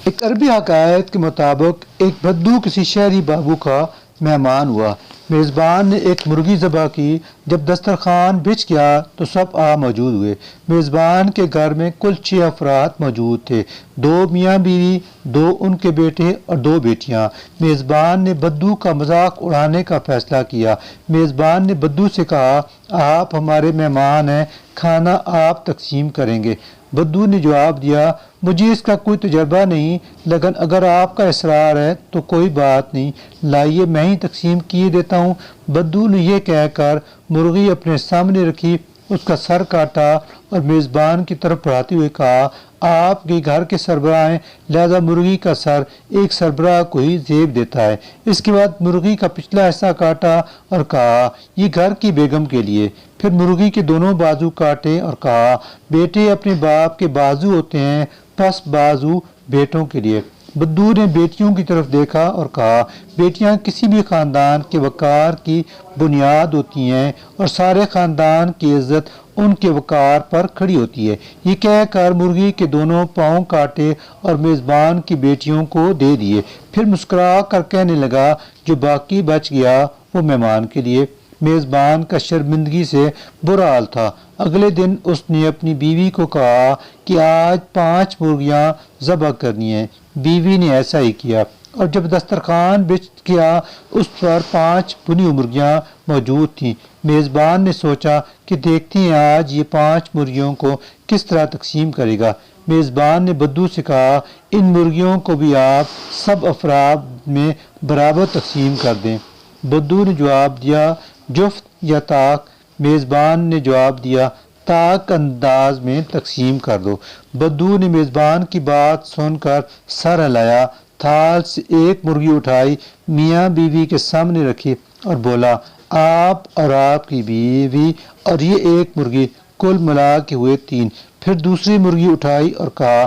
ایک عربی حکایت کے مطابق ایک بدو کسی شہری بابو کا مہمان ہوا۔ میزبان نے ایک مرغی ذبح کی۔ جب دسترخوان بچھ گیا تو سب موجود ہوئے۔ میزبان کے گھر میں کل 6 افراد موجود تھے، 2 میاں بیوی، 2 ان کے بیٹے اور 2 بیٹیاں۔ میزبان نے بدو کا مذاق اڑانے کا فیصلہ کیا۔ میزبان نے بدو سے کہا، آپ ہمارے مہمان ہیں، کھانا آپ تقسیم کریں گے۔ بدو نے جواب دیا، مجھے اس کا کوئی تجربہ نہیں، لیکن اگر آپ کا اصرار ہے تو کوئی بات نہیں، لائیے میں ہی تقسیم کیے دیتا ہوں۔ بدو نے یہ کہہ کر مرغی اپنے سامنے رکھی، اس کا سر کاٹا اور میزبان کی طرف بڑھاتے ہوئے کہا، آپ کے گھر کے سربراہ ہیں، لہذا مرغی کا سر ایک سربراہ کو ہی زیب دیتا ہے۔ اس کے بعد مرغی کا پچھلا حصہ کاٹا اور کہا، یہ گھر کی بیگم کے لیے۔ پھر مرغی کے دونوں بازو کاٹے اور کہا، بیٹے اپنے باپ کے بازو ہوتے ہیں، پس بازو بیٹوں کے لیے۔ بدو نے بیٹیوں کی طرف دیکھا اور کہا، بیٹیاں کسی بھی خاندان کے وقار کی بنیاد ہوتی ہیں اور سارے خاندان کی عزت ان کے وقار پر کھڑی ہوتی ہے۔ یہ کہہ کر مرغی کے دونوں پاؤں کاٹے اور میزبان کی بیٹیوں کو دے دیے۔ پھر مسکرا کر کہنے لگا، جو باقی بچ گیا وہ مہمان کے لیے۔ میزبان کا شرمندگی سے برا حال تھا۔ اگلے دن اس نے اپنی بیوی کو کہا کہ آج 5 مرغیاں ذبح کرنی ہیں۔ بیوی نے ایسا ہی کیا اور جب دسترخوان بچھ گیا اس پر 5 بھنی مرغیاں موجود تھیں۔ میزبان نے سوچا کہ دیکھتے ہیں آج یہ 5 مرغیوں کو کس طرح تقسیم کرے گا۔ میزبان نے بدو سے کہا، ان مرغیوں کو بھی آپ سب افراد میں برابر تقسیم کر دیں۔ بدو نے جواب دیا، جفت یا طاق؟ میزبان نے جواب دیا، طاق انداز میں تقسیم کر دو۔ بدو نے میزبان کی بات سن کر سر ہلایا، تھال سے ایک مرغی اٹھائی، میاں بیوی کے سامنے رکھی اور بولا، آپ اور آپ کی بیوی اور یہ ایک مرغی، کل ملا کے ہوئے 3۔ پھر دوسری مرغی اٹھائی اور کہا،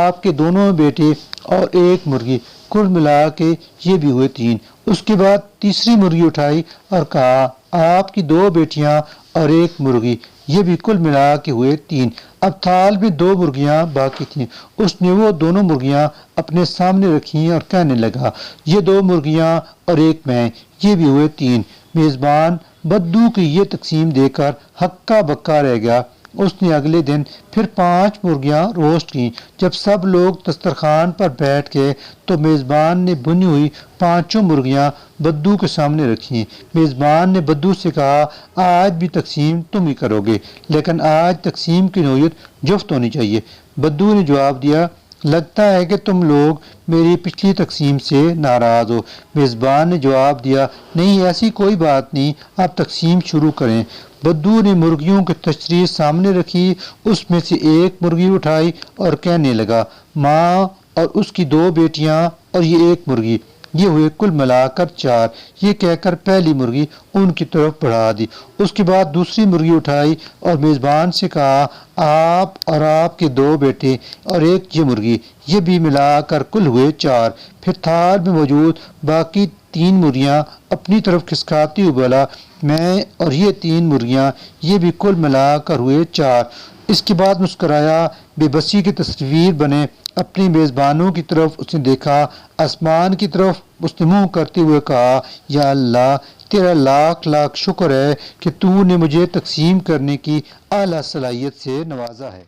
آپ کے دونوں بیٹے اور ایک مرغی، کل ملا کے یہ بھی ہوئے 3۔ اس کے بعد تیسری مرغی اٹھائی اور کہا، آپ کی 2 بیٹیاں اور ایک مرغی، یہ بھی کل ملا کے ہوئے 3۔ اب تھال میں 2 مرغیاں باقی تھیں۔ اس نے وہ دونوں مرغیاں اپنے سامنے رکھیں اور کہنے لگا، یہ 2 مرغیاں اور ایک میں، یہ بھی ہوئے 3۔ میزبان بدو کی یہ تقسیم دے کر ہکا بکا رہ گیا۔ اس نے اگلے دن پھر 5 مرغیاں روسٹ کیں۔ جب سب لوگ دسترخوان پر بیٹھ گئے تو میزبان نے بھنی ہوئی 5 مرغیاں بدو کے سامنے رکھیں۔ میزبان نے بدو سے کہا، آج بھی تقسیم تم ہی کرو گے، لیکن آج تقسیم کی نوعیت جفت ہونی چاہیے۔ بدو نے جواب دیا، لگتا ہے کہ تم لوگ میری پچھلی تقسیم سے ناراض ہو۔ میزبان نے جواب دیا، نہیں ایسی کوئی بات نہیں، آپ تقسیم شروع کریں۔ بدو نے مرغیوں کی تشریح سامنے رکھی، اس میں سے ایک مرغی اٹھائی اور کہنے لگا، ماں اور اس کی 2 بیٹیاں اور یہ ایک مرغی، یہ ہوئے کل ملا کر 4۔ یہ کہہ کر پہلی مرغی ان کی طرف بڑھا دی۔ اس کے بعد دوسری مرغی اٹھائی اور میزبان سے کہا، آپ اور آپ کے 2 بیٹے اور ایک یہ مرغی، یہ بھی ملا کر کل ہوئے 4۔ پھر تھال میں موجود باقی 3 مرغیاں اپنی طرف کھسکاتی ہوئی بولا، میں اور یہ 3 مرغیاں، یہ بھی کل ملا کر ہوئے 4۔ اس کے بعد مسکرایا، بے بسی کی تصویر بنے اپنے میزبانوں کی طرف اس نے دیکھا، آسمان کی طرف اس نے منہ کرتے ہوئے کہا، یا اللہ، تیرا لاکھ لاکھ شکر ہے کہ تو نے مجھے تقسیم کرنے کی اعلیٰ صلاحیت سے نوازا ہے۔